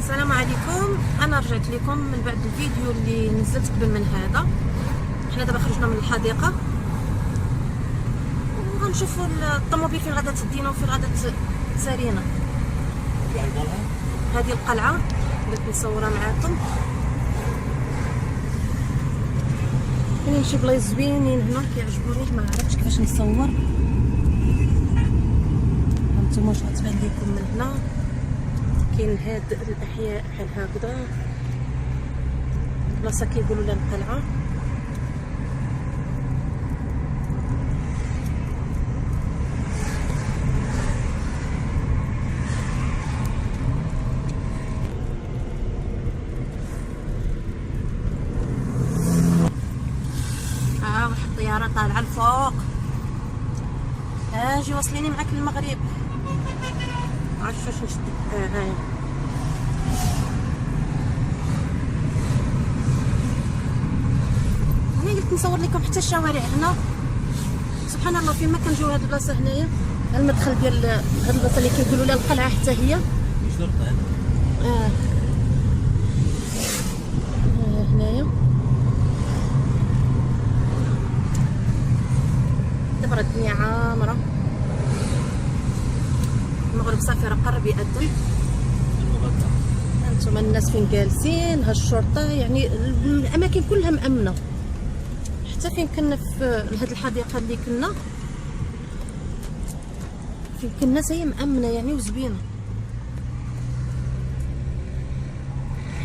السلام عليكم. انا رجعت لكم من بعد الفيديو اللي نزلت قبل من هذا. حنا دابا خرجنا من الحديقه وغنشوفوا الطوموبيل فين غادا تدينا وفين غادا تسارينا. هذه القلعه درت نصورها معاكم. كاينين شي بلايص زوينين هنا كيعجبوني، ما عرفتش كيفاش نصور. هانتوما واش غتبان لكم من هنا. كاين هاد الاحياء بحال هكذا، بلاصه كيقولوا لها القلعه. واحد الطياره طالعه الفوق. اجي واصليني معاك للمغرب. عرفت فاش نشد. هاي انا قلت نصور لكم حتى الشوارع هنا. سبحان الله، فين ما كنجيو هاد البلاصه هنايا، المدخل ديال هاد البلاصه اللي كيقولوا لها القلعه حتى هي هنايا. دابا الدنيا عامره، المغرب صافي راه قرب يأذن. هانتوما الناس فين جالسين، ها الشرطه، يعني الاماكن كلها مأمنه. حتى فين كنا في هاد الحديقه اللي كنا فين كنا هي مأمنه يعني وزوينه.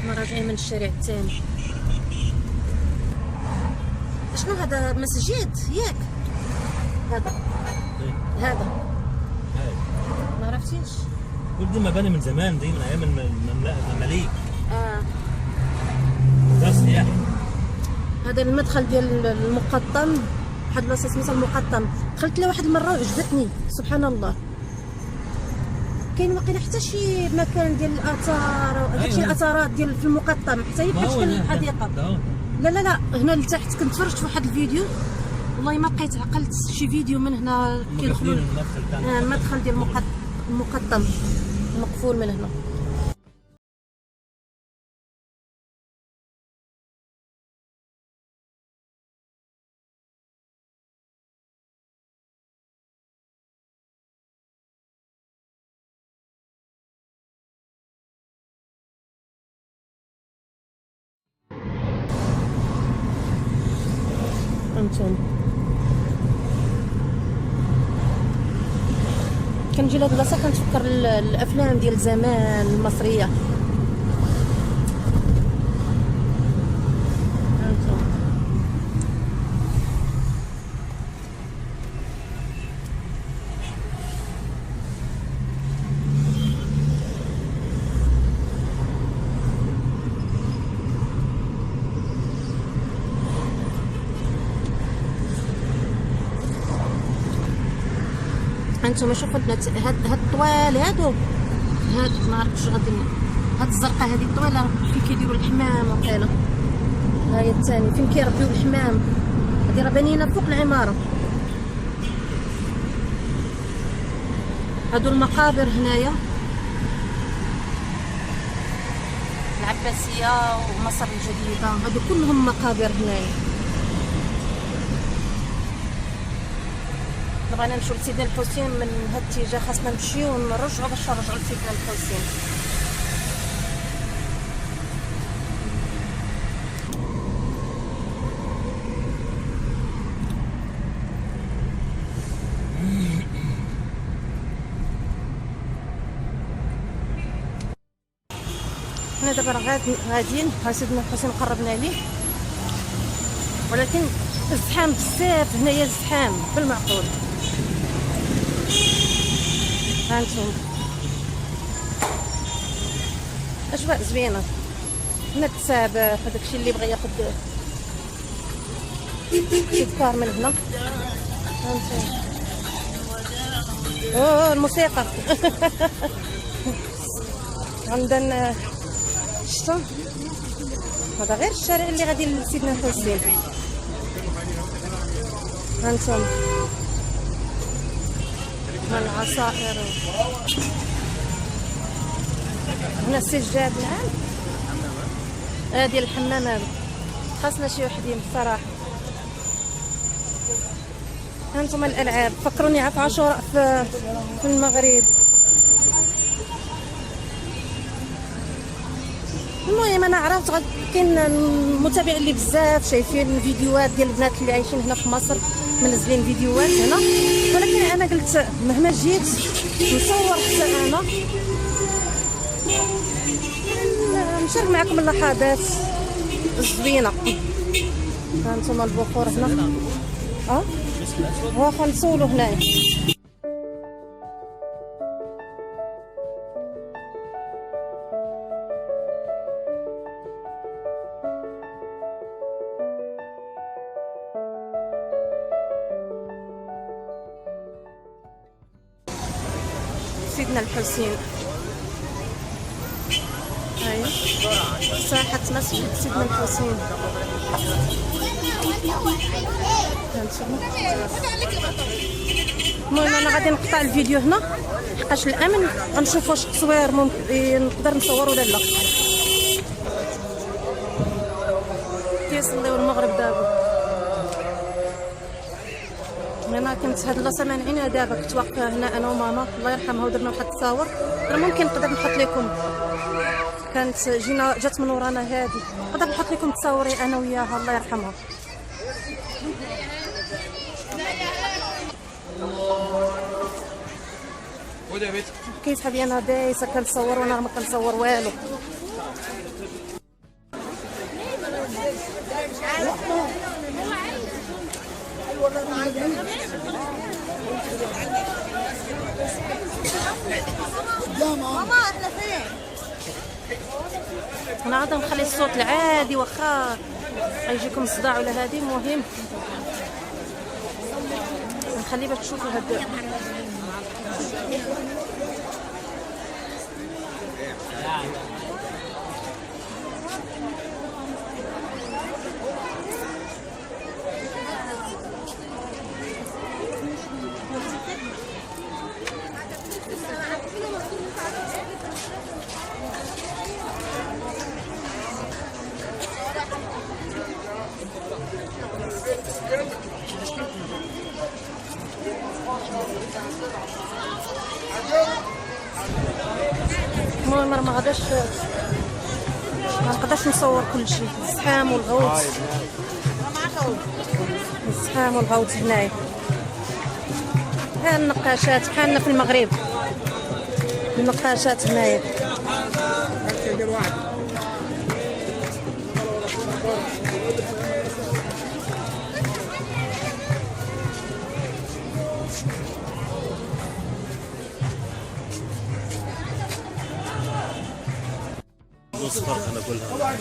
حنا راجعين من الشارع الثاني. شنو هذا؟ مسجد ياك هذا ما عرفتيش؟ دي مباني من زمان، دي من ايام المماليك. ده سياحي. هذا المدخل ديال المقطم، واحد البلاصه سميتها المقطم. دخلت لها واحد المره وعجبتني سبحان الله. كاين واقيلا حتى شي مكان ديال الاثار، داكشي الاثارات ديال في المقطم حتى هي بحال شكل الحديقه. لا لا لا، هنا لتحت كنت تفرجت في واحد الفيديو، والله ما بقيت عقلت شي فيديو من هنا كيدخلوا المدخل ديال المقطم مقفول من هنا. انتم كنجي لهاد البلاصه كنتفكر الافلام ديال زمان المصريه. هانتوما شوفوا البنات، هاد الطوال هادو، هاد ما عرفتش غادي، هاد الزرقاء هادي الطويله فين كيديروا الحمام وقيلا. ها هي الثاني فين كيربيو الحمام. هادي راه بانينه فوق العماره. هادو المقابر هنايا، العباسيه ومصر الجديده، هادو كلهم مقابر هنايا. بغينا نمشيو لسيدنا الحسين من هاد الاتجاه، خاصنا نمشيو ونرجعو باش نرجعو لسيدنا الحسين. حنا دابا راه غاديين، ها سيدنا الحسين قربنا ليه، ولكن الزحام بزاف هنايا، الزحام بالمعقول. هانتوما اجواء زوينه، هنا التسابح وداكشي اللي بغى ياخد تذكار من هنا. هانتوما الموسيقى عندنا شتو هذا غير الشارع اللي غادي لسيدنا الحسين. هانتوما العصائر هنا السجاد نعم. هادي الحمامات خاصنا شي وحدين بصراحه. هانتوما الالعاب فكروني في عاشوراء في المغرب. المهم انا عرفت كاين المتابعين اللي بزاف شايفين الفيديوهات ديال البنات اللي عايشين هنا في مصر منزلين فيديوهات هنا، ولكن انا قلت مهما جيت نصور حتى انا نشارك معكم اللحظات الزوينه. هانتوما البخور هنا واخا نصولو هنايا. سيدنا الحسين هاي ساحة مسجد سيدنا الحسين. المهم انا غادي نقطع الفيديو هنا حقاش الامن غنشوف واش التصوير ممكن نقدر نصور ولا لا. كيصليو المغرب دابا. انا كنت هاد اللاصه مانعينها دابا، كنت واقفه هنا انا وماما الله يرحمها ودرنا واحد التصاور. راه ممكن نقدر نحط لكم، كانت جات من ورانا هادي، نقدر نحط لكم تصاوري انا وياها الله يرحمها. كيسحب لي انا دايسه كنصور وانا ما كنصور والو. ماما احنا فين؟ انا عاد نخلي الصوت العادي واخا غيجيكم صداع ولا هادي، المهم نخلي باش تشوفوا هاد المهم راه ما نقدرش نصور كل شيء. الزحام والغوت، الزحام والغوت هنايا. ها النقاشات بحالنا في المغرب، النقاشات هنايا. نص فرخة ناكلها.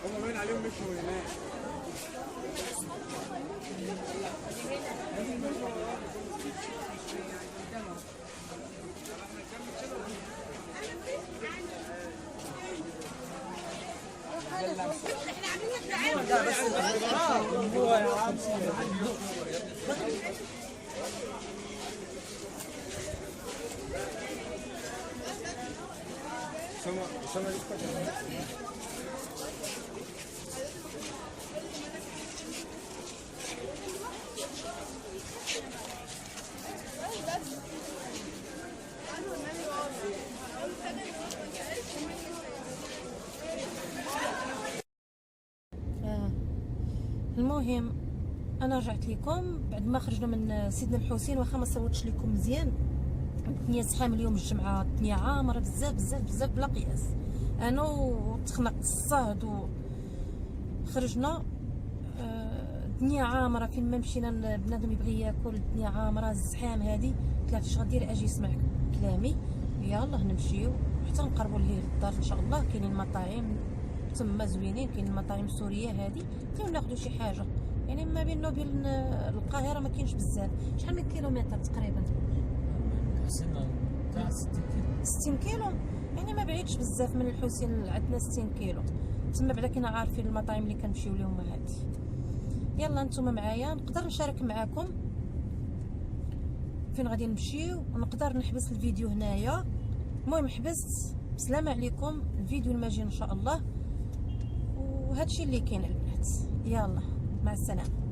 هم باين عليهم مشوا هناك. المهم انا رجعت لكم بعد ما خرجنا من سيدنا الحسين، واخا ما صورتش لكم مزيان. الدنيا زحام اليوم الجمعه، الدنيا عامره بزاف بزاف بزاف بلا قياس. انا وتخنقت الصهد وخرجنا. الدنيا عامره، فين ما مشينا بنادم يبغي ياكل الدنيا عامره. الزحام هادي قلت اش غدير اجي يسمع كلامي، يلا نمشيو حتى نقربوا لهيه للدار ان شاء الله. كاينين مطاعم تما زوينين، كاين المطاعم السوريه هادي حتى ناخذوا شي حاجه. يعني ما بيننا وبين القاهره ما كاينش بزاف. شحال من كيلومتر تقريبا؟ حسنا تاع 60 كيلو. 60 كيلو، يعني ما بعيدش بزاف من الحسين. عندنا 60 كيلو تما، بعدا كنا عارفين المطاعم اللي كنمشيو لهم هادي. يلا نتوما معايا، نقدر نشارك معاكم فين غادي نمشيو، ونقدر نحبس الفيديو هنايا. المهم حبست. بسلامة عليكم، الفيديو الماجي ان شاء الله. وهادشي اللي كاين البنات. يلا مع السلامه.